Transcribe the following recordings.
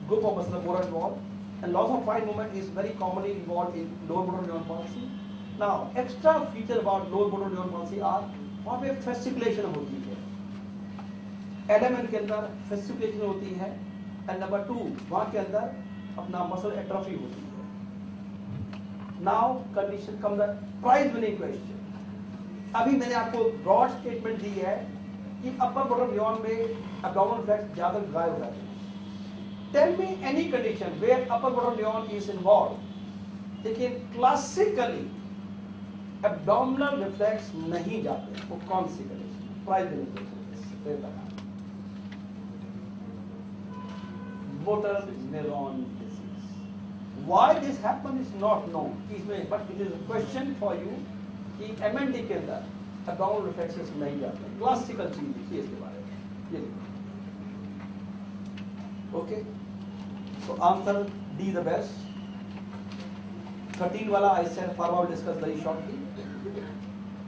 group of muscle more involved, and loss of fine movement is very commonly involved in lower motor neuron palsy. Now, extra feature about lower motor neuron palsy are वहाँ पे fasciculation होती है, element के अंदर fasciculation होती है, and number 2 वहाँ के अंदर अपना muscle atrophy होती है. Now condition come the prize winning question. अभी मैंने आपको broad statement दी है कि upper motor neuron में abdominal flex ज्यादा गायब हो जाते हैं. Tell me any condition where upper motor neuron is involved. लेकिन classically abdominal reflex नहीं जाते, वो कौन सी condition? Prize winning question. Motor neuron disease. Why this happen is not known. इसमें but it is a question for you कि MND के अंदर abdominal reflexes नहीं जाते. Classical चीज देखिए इसके बारे में. ये okay. So answer D the best. 13 वाला I said forward discuss very shortly.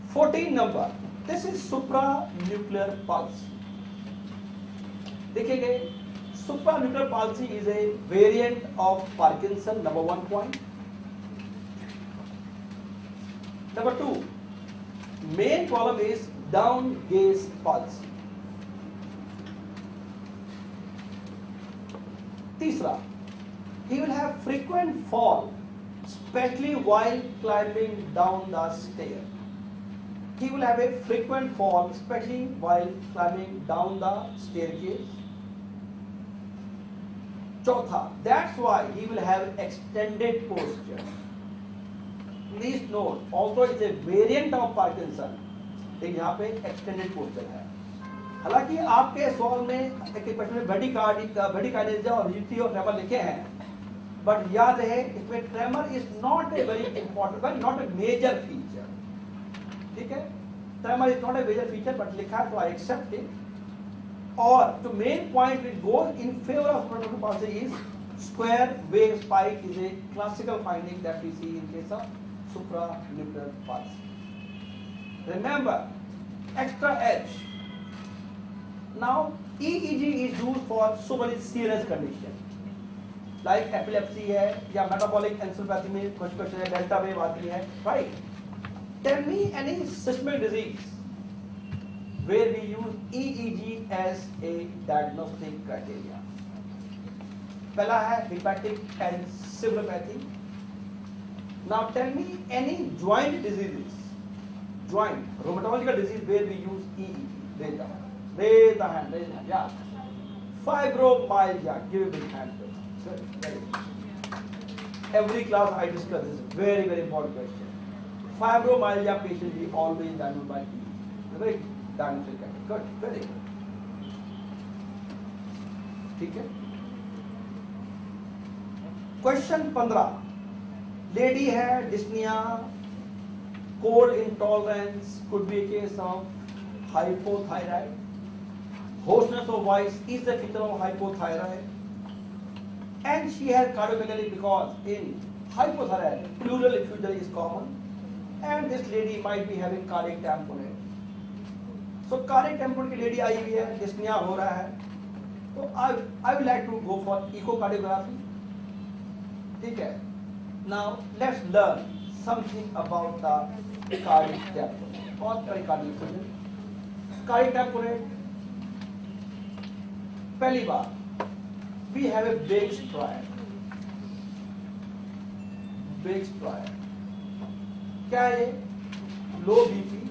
14 number. This is supranuclear palsy. देखिए supranuclear palsy is a variant of Parkinson. Number 1 point. Number 2. Main problem is down gaze palsy. तीसरा, he will have frequent fall, especially while climbing down the stair. He will have a frequent fall, especially while climbing down the staircase. चौथा, that's why he will have extended posture. Please note, although it's a variant of Parkinson, लेकिन यहाँ पे extended posture है. हालांकि आपके सवाल में एक प्रश्न में ब्रेडिकार्डिया और रिजिडिटी और ट्रेमर लिखे हैं, बट याद रहे इसमें tremor is not a very important, not a major feature. ठीक है, tremor is not a major feature but लिखा है तो आई एक्सेप्ट इट. और जो main point which goes in favour of supranuclear palsy is square wave spike is a classical finding that we see in case of supranuclear palsy. Remember extra H. Now, EEG is used for so many serious conditions, like epilepsy है या metabolic encephalopathy में कुछ question है, delta wave आती है, right? Tell me any systemic disease where we use EEG as a diagnostic criteria. पहला है hepatic encephalopathy. Now tell me any joint diseases, joint rheumatological disease where we use EEG. Raise the hand, yeah. Fibromyalgia, give a big hand. Good, very good. Every class I discuss this very, very important question. Fibromyalgia patient we always diagnosed by EEG. Very diagnostic. Good, very good. ठीक है. Question 15. Lady है dyspnea, cold intolerance, could be a case of hypothyroid. Hoarseness of voice is a feature of hypothyroid, and she has cardiomegaly because in hypothyroid pleural effusion is common, and this lady might be having cardiac tamponade. So cardiac tamponade की lady आई हुई है, dyspnea हो रहा है, तो I would like to go for echocardiography. ठीक है. Now let's learn something about the cardiac tamponade or pericardial effusion. Cardiac tamponade. पहली बार we have a Bake's triad. Bake's triad क्या है? Low BP,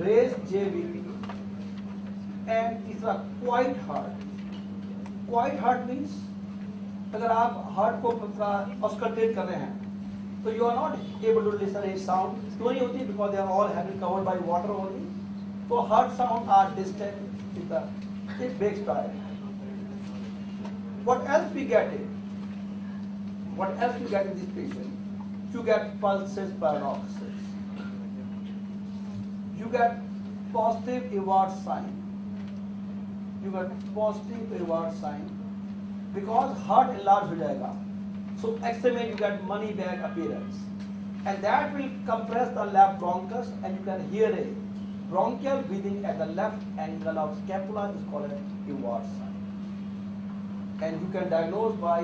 raised JVP and तीसरा quiet heart. Quiet heart means अगर आप heart को auscultate कर रहे हैं तो you are not able to listen a sound. क्यों नहीं होती? Because they are all have been covered by water only. तो heart sound are distant with the it Bake's triad. What else we get in? What else we get in this patient? You get pulses, paroxysms. You get positive Ewart sign. You get positive Ewart sign because heart enlarged हो जाएगा. So X-ray में you get money bag appearance, and that will compress the left bronchus, and you can hear a bronchial breathing at the left angle of scapula is called Ewart sign. and you can diagnose by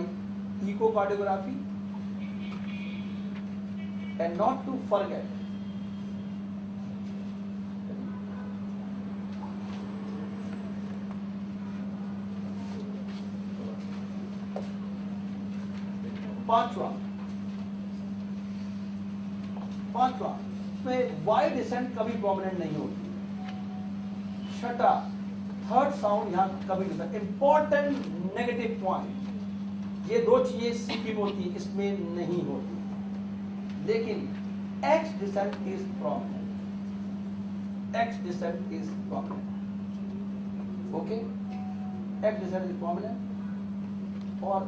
echocardiography. And not to forget, पांचवा इसमें Y decent कभी prominent नहीं होती। छठा, third sound यहाँ कभी नहीं। Important negative point, ये दो चीजें सीपी में होती है, इसमें नहीं होती। लेकिन x descent is prominent, x descent is prominent. Okay, x descent is prominent. और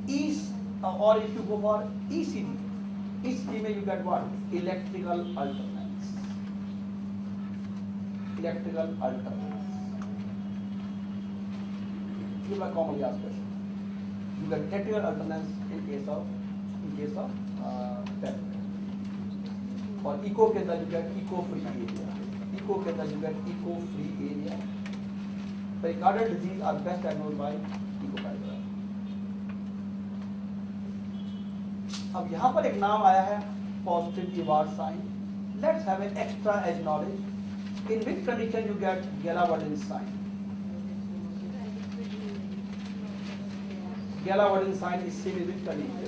or if you go for ECG में you get what? Electrical alternance. Electrical alternance. You are commonly asked question. You get electrical alternance in case of PET. और echo के अंदर you get echo free area. Echo के अंदर you get echo free area. Pericardial disease are best diagnosed by echocardiography. अब यहाँ पर एक नाम आया है positive Ewart sign. Let's have an extra edge knowledge. In which condition you get Gallavardin sign? Gallavardin sign is seen in which condition?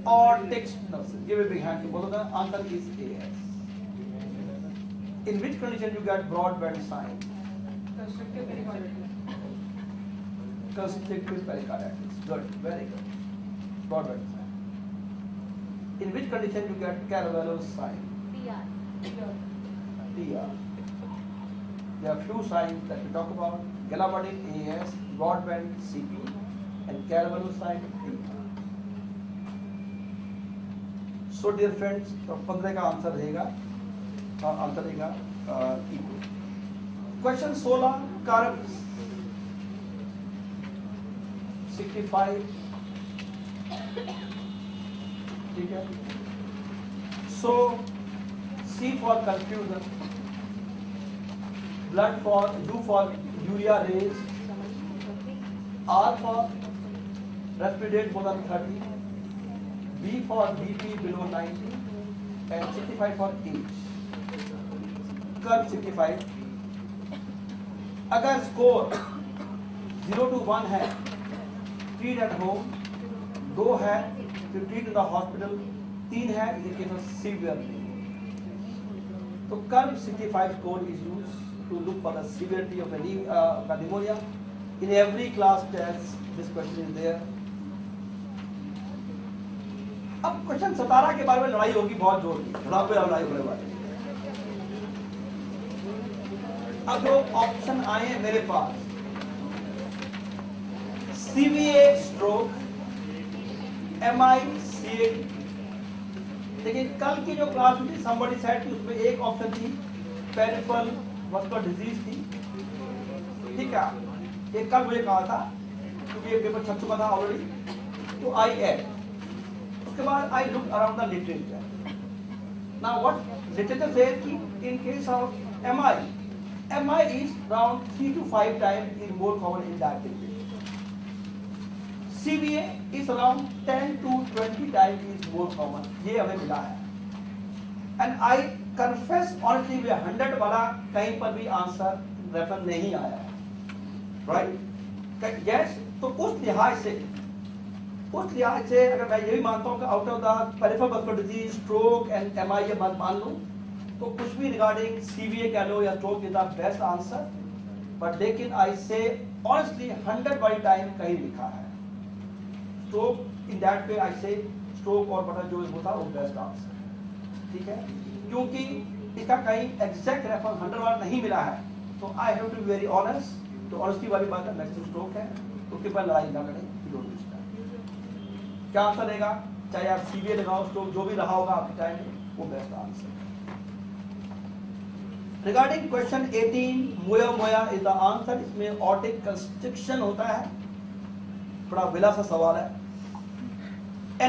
Aortic stenosis. Give a big hand to both of them. Answer is AS. In which condition you get broadband sign? Constrictive pericarditis. Good, very good. Broadband sign. In which condition you get Caravalo's sign? TR. There are few signs that we talk about: Gallabardin AS, broadband CP, and Caravalo's sign TR. So dear friends, तो 15 का answer रहेगा, answer रहेगा eco. Question 16 carbs 65, ठीक है। So C for confusion, blood for U for urea raise, R for respiratory rate more than 30, B for BP below 90, and 65 for age. Curve 65. अगर score 0 to 1 है, treat at home, 2 है to treat in the hospital, 3 है in case of severe. तो curve 65 score is used to look for the severity of the pneumonia. In every class test, this question is there. अब question 17 के बारे में लड़ाई होगी बहुत जोर की, लड़ाई होने वाली। अब जो ऑप्शन आए हैं मेरे पास, CVA स्ट्रोक, MI CAD। लेकिन कल की जो क्लास थी somebody said कि उसमें एक ऑप्शन थी पेरिफेरल वास्कुलर डिजीज थी, ठीक है। ये कल मुझे कहा था क्योंकि ये पेपर छप चुका था ऑलरेडी, तो I add। उसके बाद I look around the literature. Now what literature says कि in case of MI is around 3 to 5 times is more common in diabetes. CVA is around 10 to 20 times is more common. ये हमें मिला है। And I confess honestly, 100 वाला कहीं पर भी answer refer नहीं आया है, right? Yes, तो उस लिहाज से अगर मैं यही मानता हूँ कि out of the peripheral vascular disease, stroke and MI ये बात मान लूँ, तो कुछ भी रिगार्डिंग CVA कह लो या stroke is the best answer. But लेकिन आई से ऑनेस्टली 100 बाई टाइम कहीं लिखा है स्ट्रोक, इन दैट वे आई से स्ट्रोक और बटा जो होता है वो बेस्ट आंसर, ठीक है। क्योंकि इसका कहीं एग्जैक्ट रेफरेंस 100 बार नहीं मिला है, तो I have to be very honest. तो ऑनेस्टी वाली बात है, मैक्सिमम स्ट्रोक है, उसके बाद लड़ाई ना करें। क्या आंसर रहेगा, चाहे आप CVA लगाओ, स्ट्रोक, जो भी रहा होगा आपके टाइम में, वो best answer. Regarding question 18, moya is the answer. इसमें ऑर्टिक कंस्ट्रिक्शन होता है, थोड़ा बिला सा सवाल है।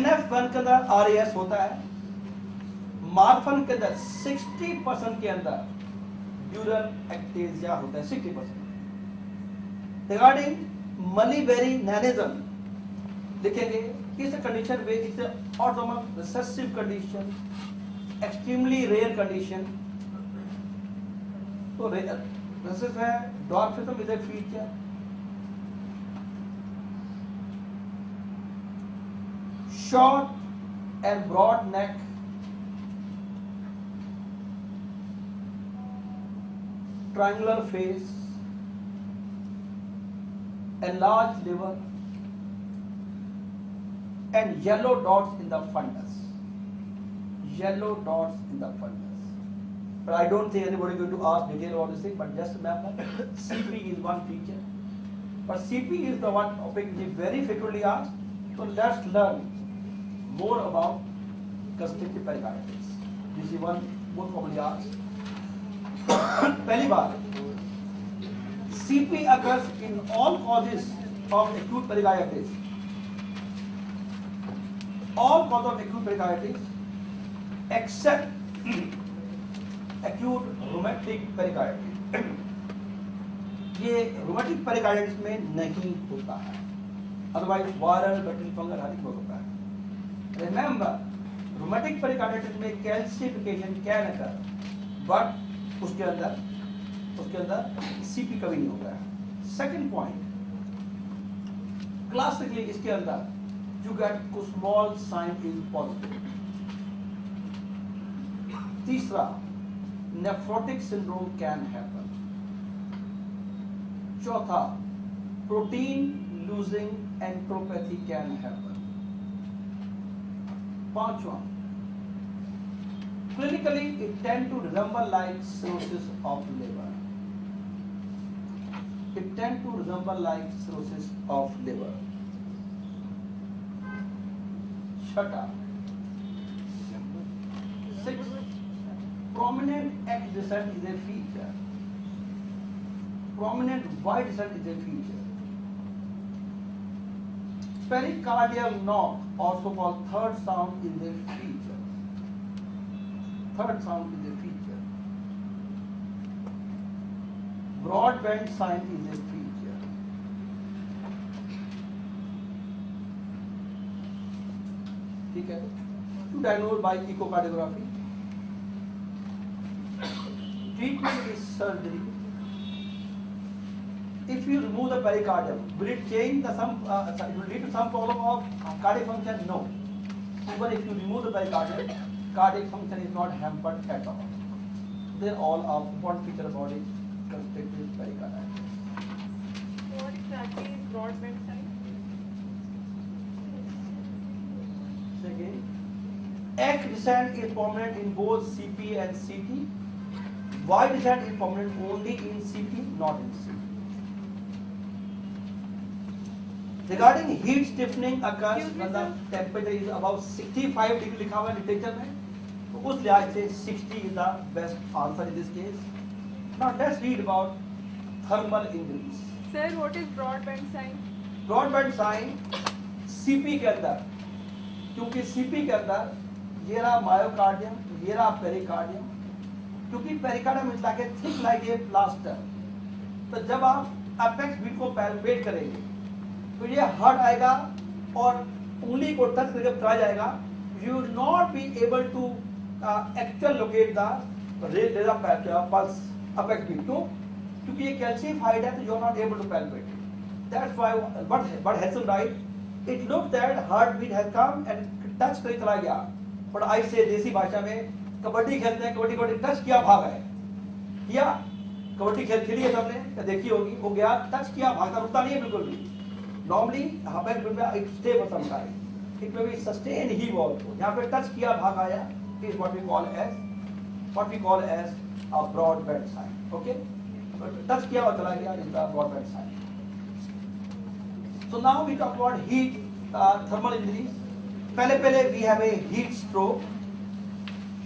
NF1 के अंदर RAS होता है, मार्फन के अंदर 60% के अंदर यूरल एक्टेजिया होता है 60%। रिगार्डिंग मलीबेरी नैनिज्म लिखेंगे इस कंडीशन में it's autosomal recessive condition, extremely rare condition. तो रिसेसिव है, dwarfism is a feature, short and broad neck, triangular face, enlarged liver, and yellow dots in the fundus. Yellow dots in the fundus. But I don't think anybody is going to ask detail about this thing, but just remember CP is one feature. But CP is the one topic which is very frequently asked. So let's learn more about constrictive pericarditis. This is one most commonly asked. पहली बात, CP occurs in all causes of acute pericarditis. All causes of acute pericarditis except acute rheumatic pericarditis. ये rheumatic pericarditis में नहीं होता है, otherwise viral, bacterial, fungal हर एक में होता है. Remember, rheumatic pericarditis में calcification can occur, but उसके अंदर CP कभी नहीं होता है. Second point, classically इसके अंदर you get a small sign is positive. तीसरा, nephrotic syndrome can happen. चौथा, protein losing enteropathy can happen. पांचवा, clinically it tend to resemble like cirrhosis of liver. It tend to resemble like cirrhosis of liver. छठा, six, prominent X descent is a feature. Prominent Y descent is a feature. Pericardial knock, also called third sound, is a feature. Third sound is a feature. Broadband sign is a feature. ठीक है? To diagnose by echocardiography. Treatment is surgery. If you remove the pericardium, will it change the it will lead to some problem of cardiac function? No. Even if you remove the pericardium, cardiac function is not hampered at all. They all are important feature about it, constrictive pericarditis. What exactly is broadband sign? Again, X descent is prominent in both CP and CT. Y descent is prominent only in CP, not in CT. Regarding heat stiffening occurs when the temperature is above 65 degree लिखा हुआ है literature में, तो उस लिहाज से 60 is the best answer in this case. Now let's read about thermal injuries. Sir, what is broadband sign? Broadband sign CP के अंदर, क्योंकि CP के अंदर ये रहा मायोकार्डियम, ये रहा पेरिकार्डियम, क्योंकि pericardium is like a thick like a plaster, तो जब आप अपेक्स बीट को पैल्पेट करेंगे तो ये हार्ड आएगा और उंगली को टच करके ट्राई जाएगा. You will not be able to actual locate the raise of pulse apex beat. क्यों? क्योंकि ये कैल्शिफाइड है, तो you are not able to palpate. That's why but Harrison right, it looks that heart beat has come and touch करके चला गया. But I से देसी भाषा में कबड्डी खेलते हैं, कबड्डी कबड्डी टच किया भागा है, किया कबड्डी खेली है सबने, देखी होगी, हो गया टच किया भागा, रुकता नहीं है बिल्कुल भी. Normally, it stay for some time. It may be sustained heave also. यहाँ पे touch किया भाग आया, is what we call as a broadband sign. Okay? Touch किया और चला गया is the broadband sign. So now we talk about heat, thermal injuries. पहले we have a heat stroke.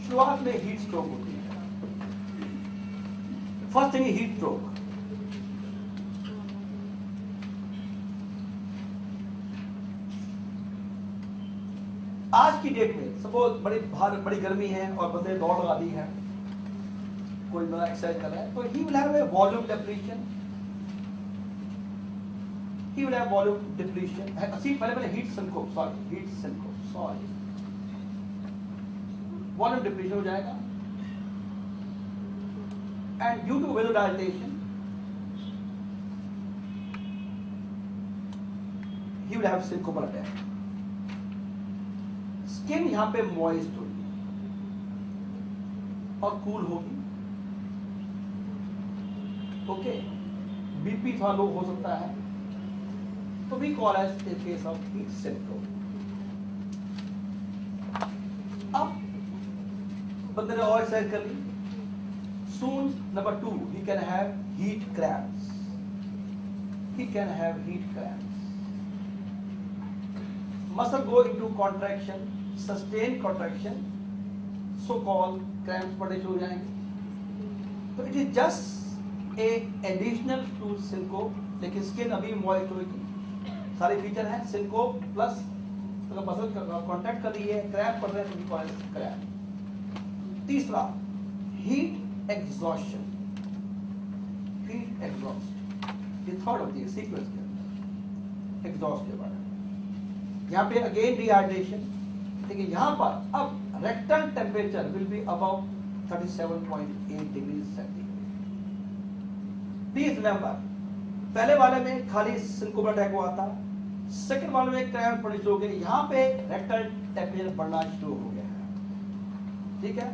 शुरुआत में heat stroke होती है. First thing is heat stroke. आज की डेट में सपोज बड़ी गर्मी है और बंदे दौड़ लगा दी है, कोई नया एक्सरसाइज कर रहा है, तो ही will have a volume depletion, he will have volume depletion. See, पहले heat syncope, sorry, volume depletion हो जाएगा, and due to vasodilatation, he will have syncopal attack. Skin यहाँ पे moist होगी और cool होगी, okay, BP थोड़ा लो हो सकता है, तो we call as a case of heat syndrome. अब बंदे ने और एक्सरसाइज कर ली, soon number 2 he can have heat cramps. Muscle go into contraction, sustained contraction, so called cramps पड़े शुरू हो जाएंगे. तो it is just a additional to syncope, लेकिन skin अभी moist होगी, सारे फीचर हैं सिंकोप प्लस अगर मसल कांटेक्ट कर रही है, क्रैम्प कर रहे हैं, तो क्रैम्प. तीसरा हीट एग्जॉस्शन, ये थर्ड होती है सीक्वेंस के अंदर एग्जॉस्ट के बारे में. यहाँ पे अगेन डिहाइड्रेशन, देखिए यहाँ पर अब rectal temperature will be above 37.8 degree centigrade. Please remember, पहले वाले में खाली सिंकोपल अटैक हुआ था, सेकंड वाले में क्रैम्प पड़ने शुरू हो गए, यहाँ पे रेक्टल टेम्परेचर बढ़ना शुरू हो गया है. ठीक है,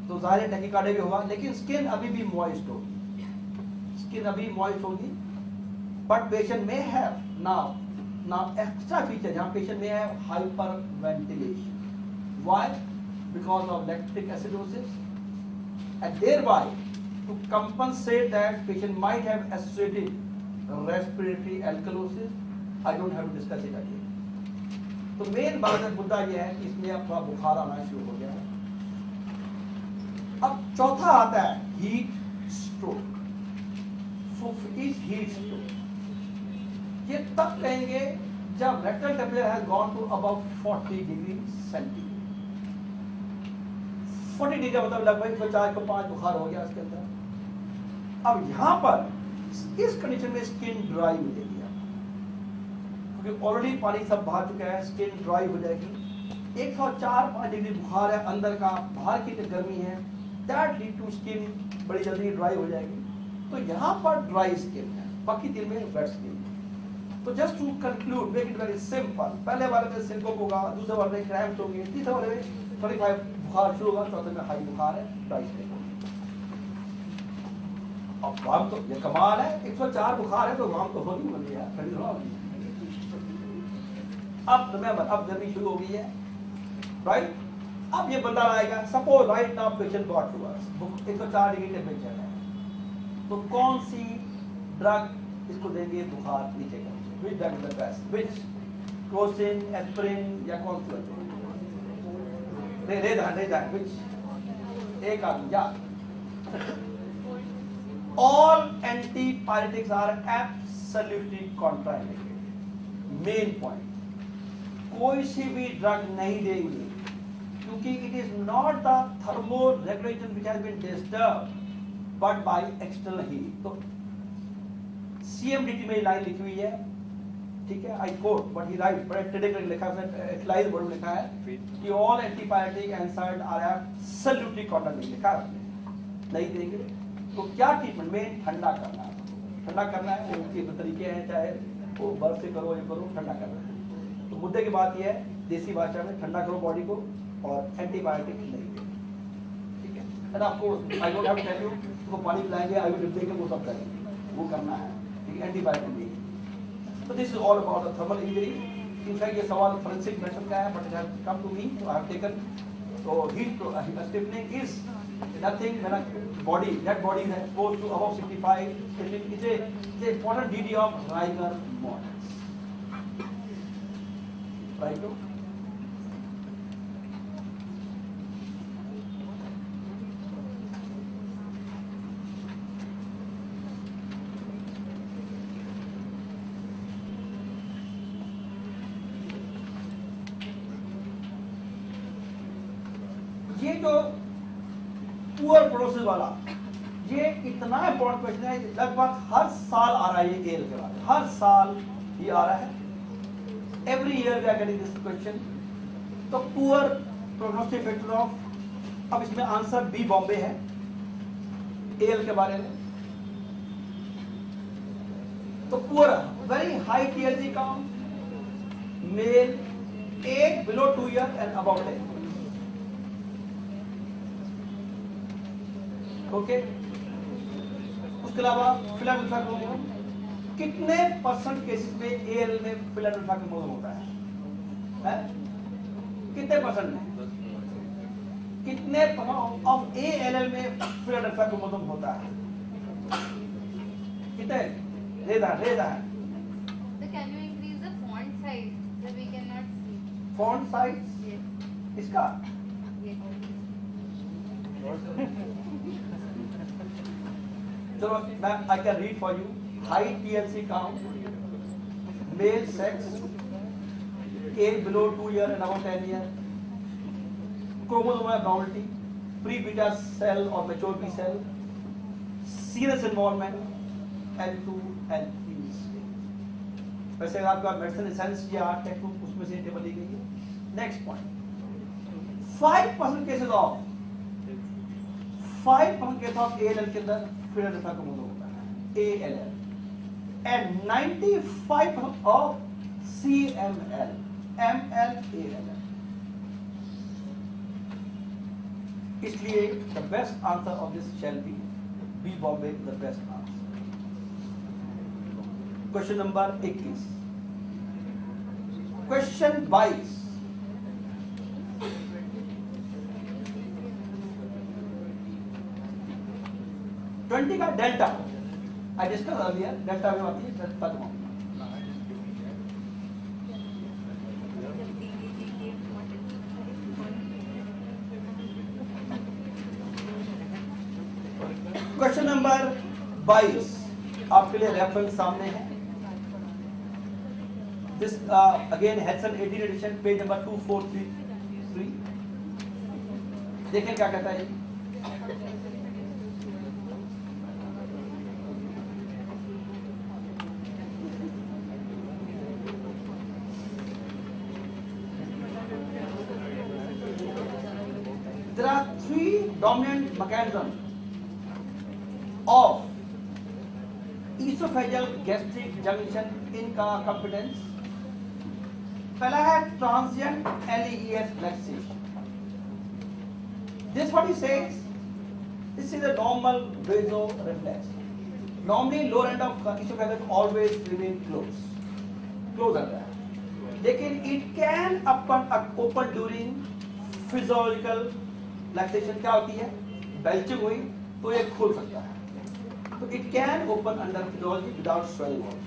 तो जाहिर टैकीकार्डिया भी होगा, लेकिन स्किन अभी भी मॉइस्ट होगी, बट पेशेंट में हैव नाउ एक्स्ट्रा फीचर, यहाँ पेशेंट में have hyper ventilation. Why? Because of lactic acidosis, and thereby to compensate that patient might have associated respiratory alkalosis. I don't have to discuss it again. तो main बात है, मुद्दा यह है कि इसमें अब थोड़ा बुखार आना शुरू हो गया है. अब चौथा आता है हीट स्ट्रोक. हीट स्ट्रोक ये तब कहेंगे जब rectal temperature has gone to above 40 degree centigrade. 40 degree मतलब लगभग 4-5 बुखार हो गया इसके अंदर. अब यहां पर इस कंडीशन में स्किन ड्राई हो जाएगी, क्योंकि ऑलरेडी पानी सब बाहर चुका है, स्किन ड्राई हो जाएगी. 104-5 डिग्री बुखार है अंदर का, बाहर की गर्मी है, दैट लीड टू स्किन बड़ी जल्दी ड्राई हो जाएगी. तो यहाँ पर ड्राई स्किन है, बाकी दिन में वेट स्किन. तो just to conclude, make it very simple, पहले वाले में सिंकोप होगा, दूसरे वाले में क्रैम्प्स होंगे, तीसरे वाले में 35 बुखार शुरू होगा, चौथे में हाई बुखार है, ड्राई स्किन. अब वाम तो ये कमाल है, 104 बुखार है तो वाम तो होनी बन गया. अब रिमेंबर, अब गर्मी शुरू हो गई है, राइट? अब ये बंदा आएगा, suppose right now patient got to us, 104 degree temperature है, तो कौन सी ड्रग इसको देंगे बुखार नीचे करके? Which drug is the best? Which? Crocin, aspirin या कौन सी? रे विच? एक आदमी या all antipyretics are absolutely contraindicated. Main point, कोई सी भी ड्रग नहीं देंगे, क्योंकि it is not the thermoregulation which has been disturbed, but by external heat. तो CMDT में लाइन लिखी हुई है, ठीक है, I quote what he writes, बड़े टेढ़े लिखा है, एथलाइज वर्ड लिखा है कि all antipyretic NSAID are absolutely contraindicated, लिखा है, नहीं देंगे. तो क्या ट्रीटमेंट में? ठंडा करना है, उनके तरीके हैं, चाहे वो बर्फ से करो, ये करो, ठंडा करना है. तो मुद्दे की बात यह है, देसी भाषा में ठंडा करो बॉडी को, और एंटीबायोटिक नहीं दें. ठीक है, and of course I don't have to tell you, उसको पानी पिलाएंगे, आयुर्वेदिक देंगे, वो सब करेंगे, वो करना है. ठीक है, एंटीबायोटिक देंगे. तो this is all about the thermal injury. In fact ये सवाल फोरेंसिक मेथड का है, but it has come to me, so I have taken. तो heat stiffening is nothing when a body, that body is exposed to above 65, it's a important DD of rigor mortis. Right? ये जो poor process वाला ये इतना important question है, लगभग हर साल आ रहा है ये एल के बारे में, हर साल ये आ रहा है, every year we are getting this question. तो पुअर प्रोग्नोस्टिक फैक्टर ऑफ, अब इसमें आंसर बी बॉम्बे है एल के बारे में। तो poor very high TLC count, male age below 2 year and about 10। Okay, उसके अलावा फिलाडेल्फिया क्रोमोसोम, कितने परसेंट केसेस में एएल में फिलाडेल्फिया क्रोमोसोम होता है? कितने परसेंट में? कितने ऑफ एएलएल में फिलाडेल्फिया क्रोमोसोम होता है? कितने? रेदा है। So can you increase the font size so we cannot see? Font size Yes. इसका Yes. चलो ma'am I can read for you. High TLC count, male sex, age below 2 year and about 10 year, chromosome abnormality, pre-beta cell or mature B cell, serious involvement, L2, L3। वैसे आपका medicine essence या text book उसमें से table ली गई है। Next point, 5% cases of 5% case of ALL के अंदर फिलाडेल्फिया क्रोमोसोम होता है, ALL, and 95% of CML, ML, ALL. इसलिए the best answer of this shall be Bombay the best answer. Question number 21, question 22, twenty का delta I discuss earlier, delta में आती है delta का। क्वेश्चन नंबर 22 आपके लिए रेफरेंस सामने है। This again Harrison 18 edition, page number 2433। देखें क्या कहता है। There are 3 dominant mechanisms of esophageal gastric junction in competence। पहला है transient LES relaxation। This what he says, this is a normal vasoreflex। Normally lower end of esophagus always remain close रहता है, लेकिन it can open during physiological relaxation। क्या होती है? belching हुई तो ये खोल सकता है, तो it can open under physiology without swelling,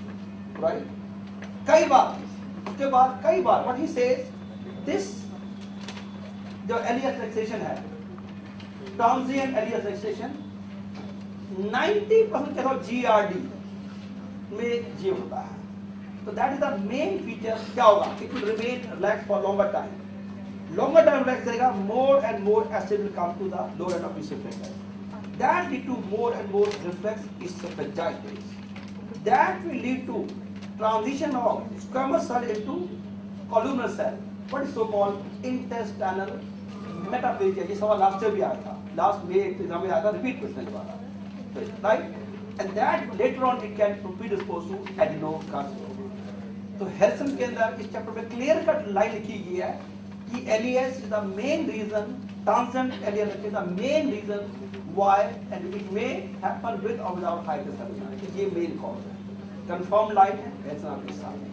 right? कई बार उसके बाद कई बार what he says, this जो LES relaxation है, transient LES relaxation 90% के साथ GRD में जी होता है। तो that is the main feature। क्या होगा? It will remain relaxed for longer time। longer time relax करेगा, more and more acid will come to the lower end of esophagus। That lead to more and more reflex esophagitis। That will lead to transition of squamous cell into columnar cell, what is so called intestinal metaplegia। ये सवाल last year भी आया था, last में exam में आया था, repeat question वाला, right? And that later on it can predispose to adenocarcinoma. तो हेल्सन के अंदर इस चैप्टर में क्लियर कट लाइन लिखी गई है कि LES is the main reason, transient LES is the main reason why, and it may happen with or without hypertension। ये मेन कॉज है, कंफर्म लाइन है हेल्सन आपके सामने।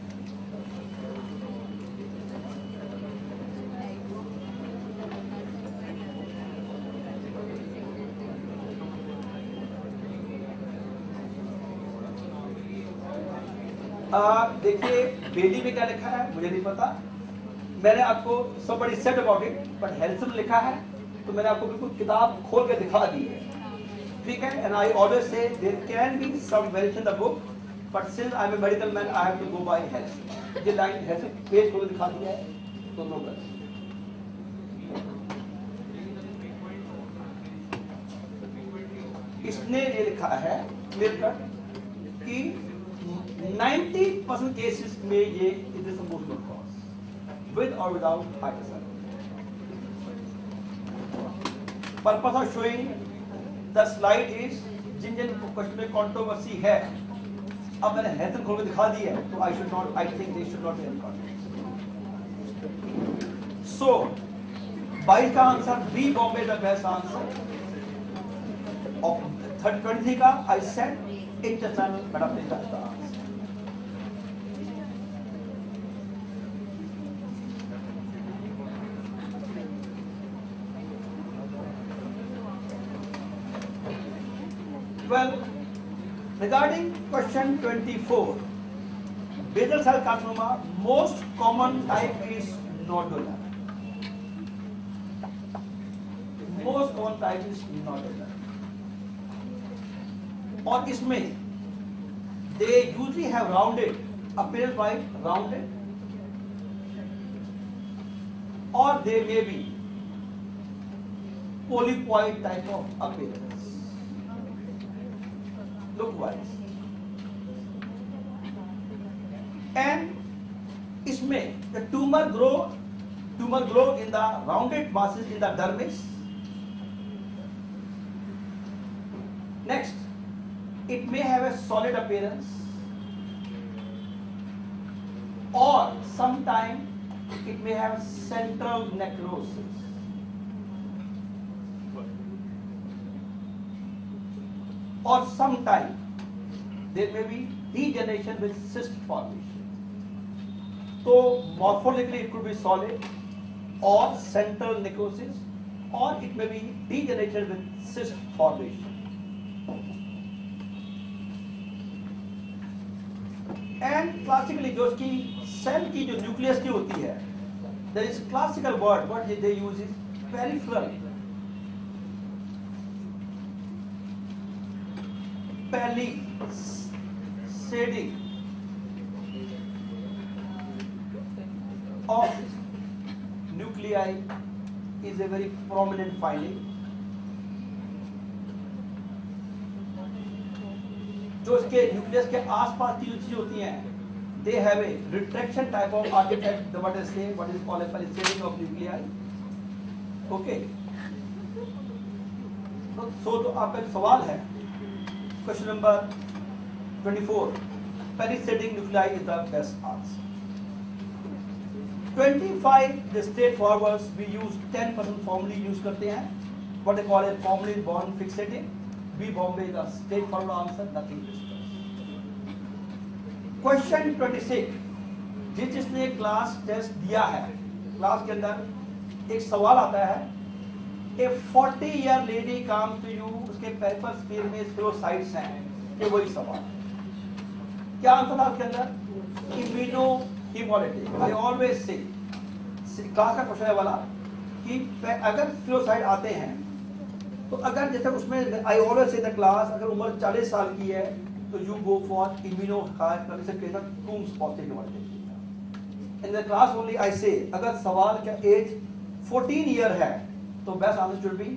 देखिए बेली में क्या लिखा है मुझे नहीं पता, मैंने आपको somebody said about it, but हेल्सन लिखा है तो मैंने आपको बिल्कुल किताब खोल के दिखा दी है, ठीक है? And I always say there can be some variation in the book, but since I am a medical man I have to go by हेल्सन। ये लाइन हेल्सन पेज खोल के दिखा दिया है तो नो गलती। इसने ये लिखा है क्लियर कट कि 90% केसेस में ये it is emotional cause with और without heart attack. Purpose of showing the slide is जिन जिन क्वेश्चन में कंट्रोवर्सी है अब मैंने हेतन खोल के दिखा दी है तो I think they should not be controversy. So 22 का answer B Bombay the best answer. और 23 का आई सेड इंटरनल मैडम ने कहा. Well, regarding question 24, basal cell carcinoma, most common type is nodular. Most common type is nodular. और इसमें they usually have rounded, appearance wise rounded, or they may be polypoid type of appearance. Look wise. And इसमें the tumor grow in the rounded masses in the dermis. Next, it may have a solid appearance, or sometimes it may have central necrosis. Or sometimes there may be degeneration with cyst formation. So morphologically it could be solid or central necrosis, or it may be degeneration with cyst formation. And classically जो उसकी cell की जो nucleus की होती है, there is classical word what they use is peripheral. Palisading of nuclei is a very prominent finding. जो इसके nucleus के आसपास की जो चीजें होती हैं, they have a retraction type of artifact, what is called a palisading of nuclei. Okay. So तो आपका जो सवाल है question number 24, palisading nuclei is the best answer. 25, the straightforward, we use 10% formally use करते हैं, what they call a formally bond fixating. B Bombay the straightforward answer, nothing discussed. Question 26, जिसने class test दिया है, class के अंदर एक सवाल आता है, a 40-year lady comes to you, उसके पेपर स्पीयर में स्क्लेरोसाइट्स हैं, ये वही सवाल. क्या आंसर था उसके अंदर? इम्यूनोहिमोलिटिक. आई ऑलवेज से क्लास का क्वेश्चन है वाला कि अगर स्क्लेरोसाइट आते हैं तो अगर जैसे उसमें I always say the class अगर उम्र 40 साल की है तो यू गो फॉर इम्यूनोहिमोलिटिक टूम्स in the class only. I say अगर सवाल का एज 14 ईयर है तो best answer should be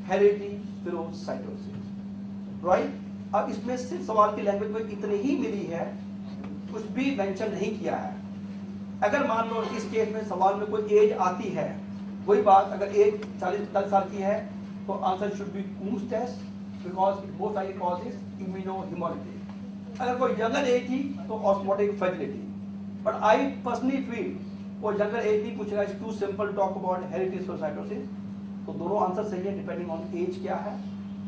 hereditary spherocytosis, right. अब इसमें सिर्फ सवाल की लैंग्वेज में इतनी ही मिली है, कुछ भी मेंशन नहीं किया है. अगर मान लो इस केस में सवाल में कोई एज आती है, वही बात अगर एज 40 साल की है तो answer should be Coombs test because both are causes immunohemolytic. अगर कोई यंगर एज थी तो osmotic fragility. But I personally feel वो यंगर एज नहीं पूछेगा, it's too simple talk about hereditary spherocytosis. तो दोनों आंसर सही है डिपेंडिंग ऑन एज क्या है.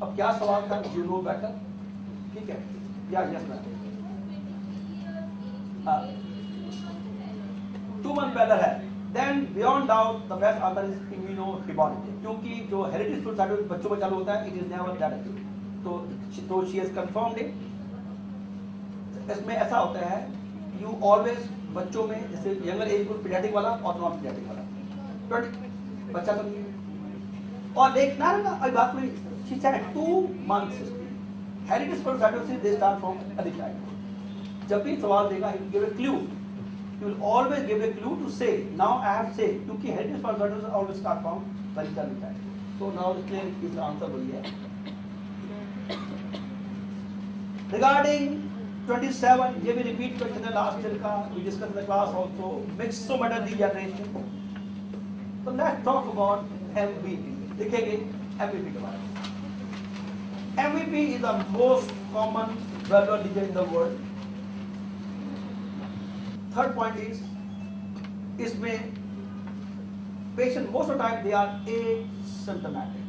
अब क्या सवाल था, यू नो बेटर. ठीक है या यस मैम. 2 मंथ पहले है. Then beyond doubt the best answer is immunohemolytic, क्योंकि जो हेरिडिटी स्क्लेरोसाइटोसिस बच्चों में चालू होता है, it is never that acute. तो शी हैज कंफर्म्ड इट. इसमें ऐसा होता है यू ऑलवेज बच्चों में जैसे यंगर एज ग्रुप पीडियाट्रिक वाला और नॉन पीडियाट्रिक वाला बच्चा तो नहीं. और देखना ना अभी बात में she said 2 months hereditary spherocytosis they start from early childhood. जब भी सवाल देगा he give a clue, you will always give a clue to say now I have said क्योंकि hereditary sponsors always start from very early time. So now clear is the answer वही है. Regarding 27, ये भी repeat question है last year का, we discussed in the class also, mixometer degeneration. So let's talk about MVP. देखेंगे MVP के बारे में. MVP is the most common valvular lesion in the world. Third point is, इसमें patient most of the time they are asymptomatic.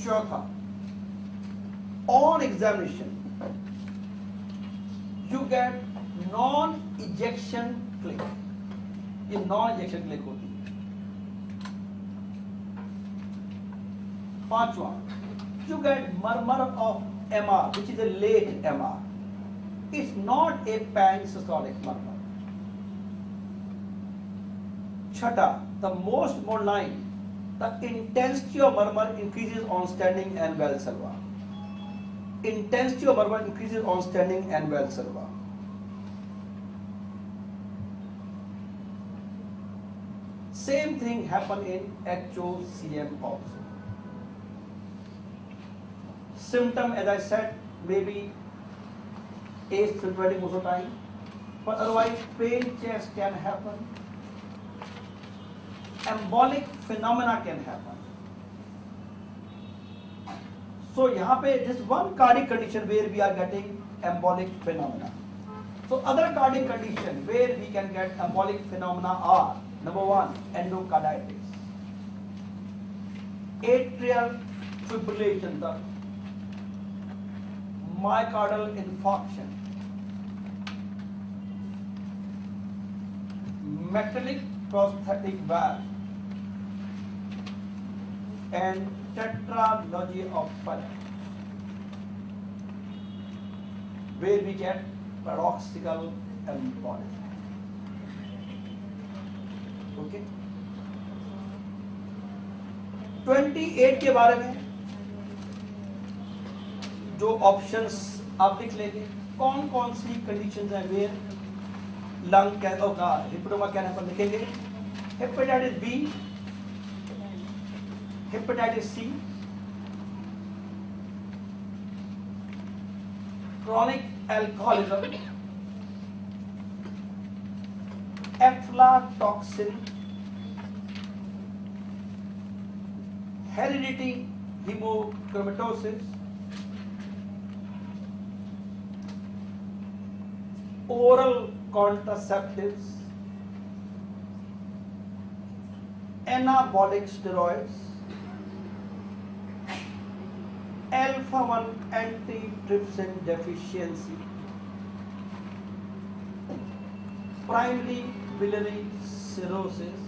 चौथा, on examination you get non-ejection click. ये non-ejection click होती है. पांचवा, you get murmur of MR, which is a late MR. It's not a pan-systolic murmur. छठा, the most more line, the intensity of murmur increases on standing and Valsalva. Intensity of murmur increases on standing and Valsalva. Same thing happen in HOCM also. Symptom, as I said, maybe asymptomatic most of the time, but otherwise pain chest can happen. Embolic phenomena can happen. So यहाँ पे this one cardiac condition where we are getting embolic phenomena. So other cardiac condition where we can get embolic phenomena are, number one, endocarditis, atrial fibrillation, the myocardial infarction, metallic prosthetic valve, and tetralogy of Fallot, where we get paroxysmal embolism. Okay. 28 के बारे में जो options आप लिख लेंगे, कौन कौन सी कंडीशंस हैं वेयर लंग का हिप्पेटोमा कैन हैपन, लिखेंगे hepatitis B, hepatitis C, chronic alcoholism, aflatoxin, hereditary hemochromatosis, oral contraceptives, anabolic steroids, alpha-1 antitrypsin deficiency, primary biliary cirrhosis,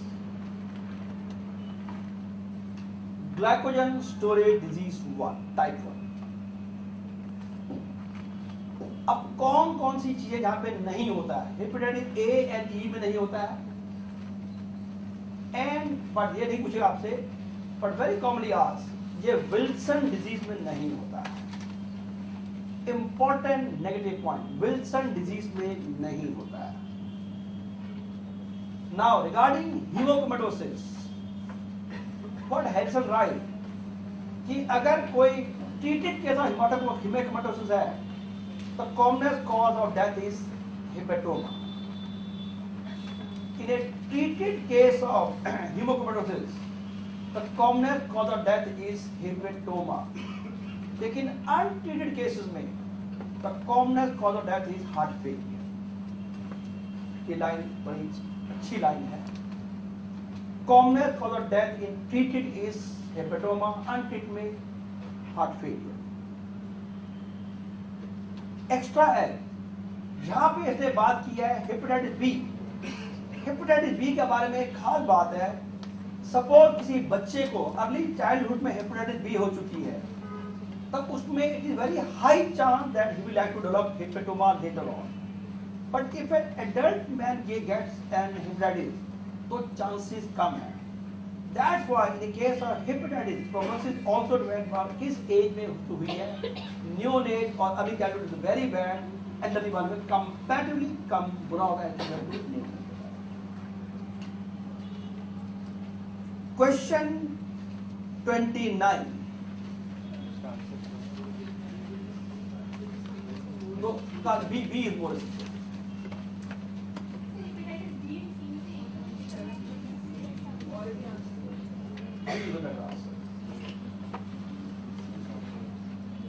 glycogen storage disease 1, type 1. अब कौन कौन सी चीजें जहां पे नहीं होता है, हेपेटाइटिस ए एंड ई में नहीं होता है, एंड बट ये नहीं पूछेगा आपसे, बट वेरी कॉमनली आस्क्ड, ये विल्सन डिजीज में नहीं होता है. Important negative point, Wilson disease में नहीं होता है. Now regarding haemochromatosis, what Harrison write कि अगर कोई ट्रीटेड केस ऑफ हीमोक्रोमेटोसिस है, the commonest cause of death is hepatoma. In a treated case of hemochromatosis, the commonest cause of death is hepatoma. लेकिन untreated cases में the commonest cause of death is heart failure. ये line बड़ी अच्छी line है. Commonest cause of death in treated is hepatoma, untreated में heart failure. Extra है, यहाँ पे इसने बात की है हेपेटाइटिस बी. हेपेटाइटिस बी के बारे में एक खास बात है, सपोज किसी बच्चे को अर्ली चाइल्डहुड में हेपेटाइटिस बी हो चुकी है, तब उसमें it is very high chance that he will like to develop hepatoma later on. But if an adult man gets an hepatitis, तो चांसेस कम है. That's why in the case of hepatitis, prognosis also depends on किस as में हुई है. Neonate और early childhood is very bad, elderly one में comparatively कम बुरा होगा as compared to neonate. Question 29. No, B is more.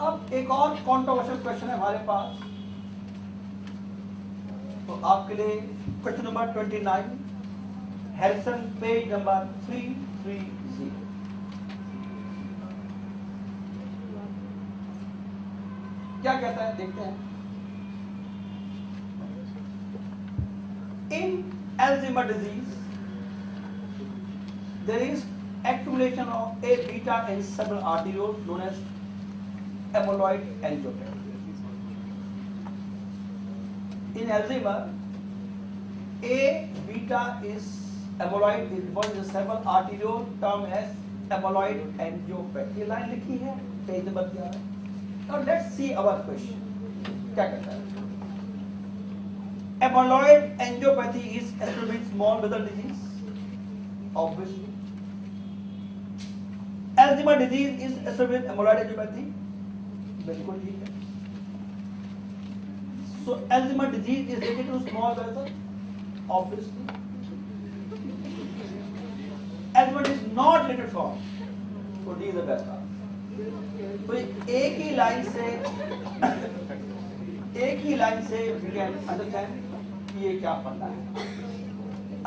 अब एक और कॉन्ट्रोवर्शियल क्वेश्चन है हमारे पास, तो आपके लिए question number 29, Harrison page number 330। क्या कहता है देखते हैं। इन Alzheimer's disease there is accumulation of A beta in several arterioles known as amyloid angiopathy. In Alzheimer's, A beta is amyloid is one of the several arteriole termed as amyloid angiopathy. ये line लिखी है page number 11। Now let's see our question. क्या कहता है? Amyloid angiopathy is associated with small vessel disease, obviously. Alzheimer's disease is associated with amyloid angiopathy, बिल्कुल ठीक है। So Alzheimer's disease is related to small vessel, obviously. Alzheimer's is not related from, so D is the best answer. तो एक ही line से we can understand कि ये क्या पढ़ना है।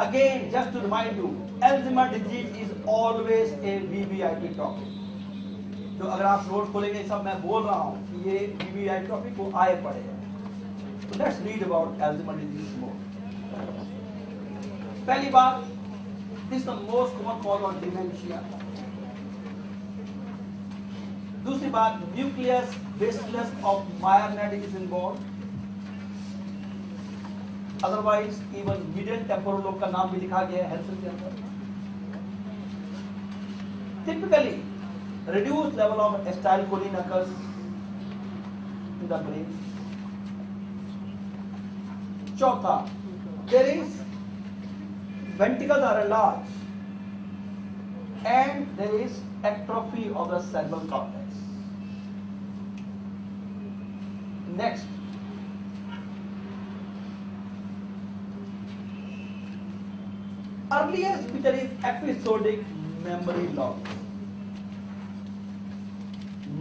Again, just to remind you, Alzheimer's disease is always a VVIP topic. तो अगर आप नोट खोलेंगे सब मैं बोल रहा हूँ कि ये VVIP टॉपिक को आए पढ़े हैं। So let's read about Alzheimer's disease more. पहली बात, this is the most common cause of dementia. दूसरी बात, nucleus basis of myelinating is involved. Otherwise, even median temporal lobe का नाम भी लिखा गया है हेल्थ के अंदर। Typically, reduced level of acetylcholine occurs in the brain. चौथा, there is ventricles are enlarged and there is atrophy of the cerebral cortex. Next, earliest feature is episodic memory loss.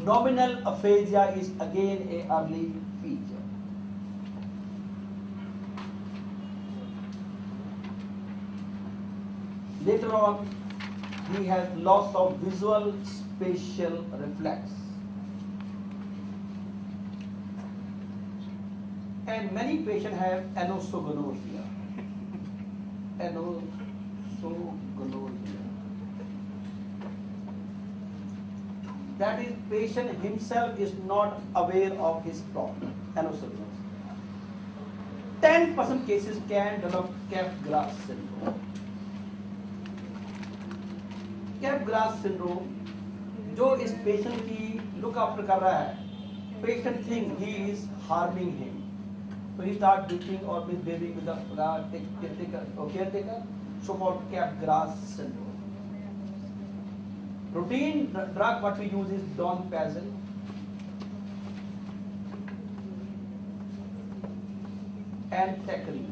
Nominal aphasia is again a early feature. Later on, he has loss of visual spatial reflex. And many patients have anosognosia. That is, patient himself is not aware of his problem. Anosognosia. 10% cases can develop Capgras syndrome. Capgras syndrome, जो इस patient की look after कर रहा है, patient thinks he is harming him. So he starts breathing or misbehaving with the caretaker, so-called Capgras syndrome. Routine drug what we use is Donepezil. And Tecri.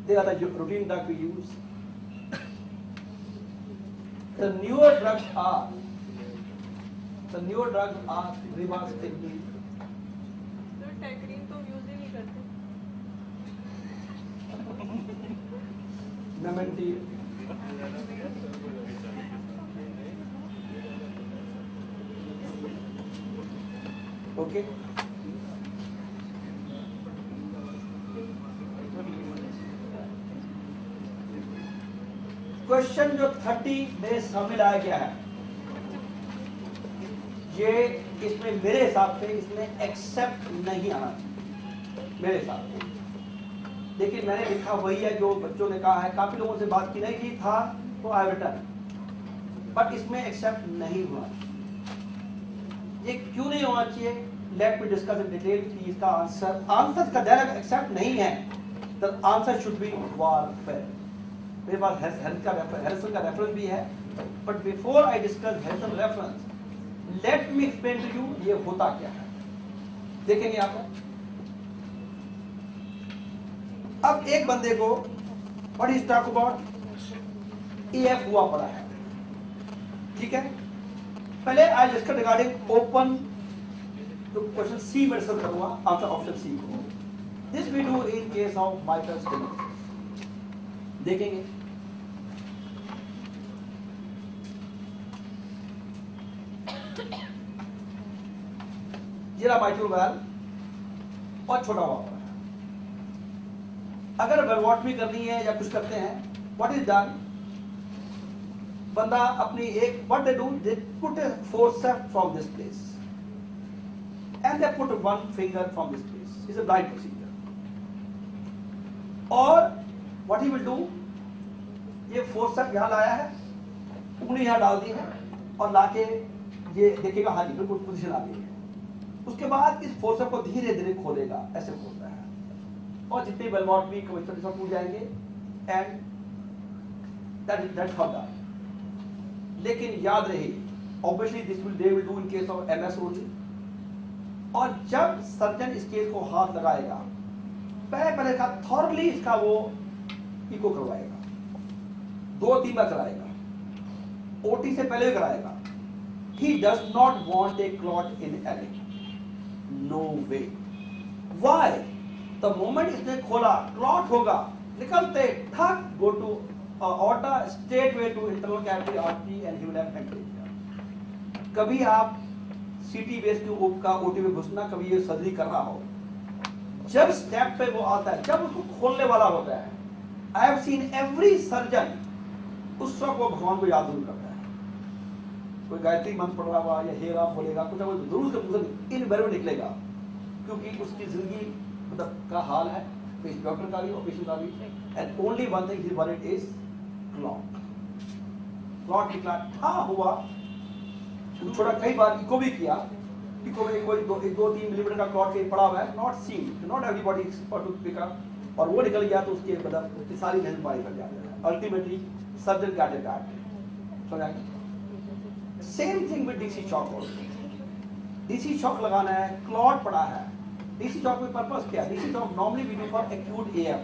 They are the routine drug we use. The newer drugs are Rivastigmine. तो टैक्रीन तो use ही नहीं करते। Memantine. Okay. Question जो 30 मेरे सामने लाया गया है, ये इसमें मेरे हिसाब से इसमें एक्सेप्ट नहीं आना चाहिए मेरे हिसाब से। देखिए मैंने लिखा वही है जो बच्चों ने कहा है, काफी लोगों से बात की नहीं की था तो आई रिटर्न, बट इसमें एक्सेप्ट नहीं हुआ। ये क्यों नहीं होना चाहिए? Let me discuss in detail कि इसका आंसर का डायरेक्ट एक्सेप्ट नहीं है, the answer should be warfarin. मेरे पास हैरिसन का रेफरेंस भी है, but before I discuss Harrison reference let me explain to you ये होता क्या है। देखेंगे आप अब एक बंदे को what is talk about EF हुआ पड़ा है, ठीक है। पहले आई डिस्कस रिगार्डिंग ओपन तो क्वेश्चन सी में डिस्कस करूंगा, आंसर ऑप्शन सी को। This we do in case of microstenosis. देखेंगे जीरा माइट्रोल वाल्व और छोटा हुआ है। अगर वेलवॉटमी करनी है या कुछ करते हैं, व्हाट इज डन, बंदा अपनी एक what they do, they put A forceps from this place and they put one finger from this place. It's a blind procedure. और what he will do, ये फोर्सेप्स यहाँ लाया है, उंगली यहाँ डाल दी है और लाके ये देखेगा हाँ जी बिल्कुल पोजीशन आ गई है। उसके बाद इस फोर्सेप्स को धीरे धीरे खोलेगा, ऐसे खोलता है और जितने वेलवॉटमी कमिश्नर सब टूट जाएंगे एंड दैट्स हाउ दैट। लेकिन याद रहे obviously this will they will do in case of MS only. और जब सर्जन इस केस को हाथ लगाएगा पहले का थॉरली इसका वो इको करवाएगा, 2-3 बार कराएगा, OT से पहले भी कराएगा। He does not want a clot in iliac, no way. Why, the moment इसने खोला क्लॉट होगा, निकलते ठक go to aorta straight way to internal cavity artery and he will have haemorrhage. कभी आप CT बेस का OT में घुसना, कभी ये सर्जरी कर रहा हो, जब स्टेप पे वो आता है, जब उसको खोलने वाला होता है, I have seen every surgeon उस वक्त वो भगवान को याद जरूर करता है। कोई गायत्री मंत्र पढ़ रहा हुआ या हे राम बोलेगा, कुछ ना कुछ जरूर से इन बारे में निकलेगा, क्योंकि उसकी जिंदगी मतलब का हाल है, डॉक्टर का भी और पेशेंट का भी। And only one thing he worried is clot. Clot निकला था हुआ, छोटा कई बार इको भी किया, इको में कोई 2-3 मिलीमीटर का क्लॉट पड़ा हुआ है, not seen, not everybody expert to pick up, और वो निकल गया तो उसके मतलब सारी मेहनत पाई कर जाती है। Ultimately surgeon got it bad. समझा? Same thing with DC shock. DC shock लगाना है, क्लॉट पड़ा है, DC शॉक में पर्पस क्या है? DC shock normally we do for acute AF।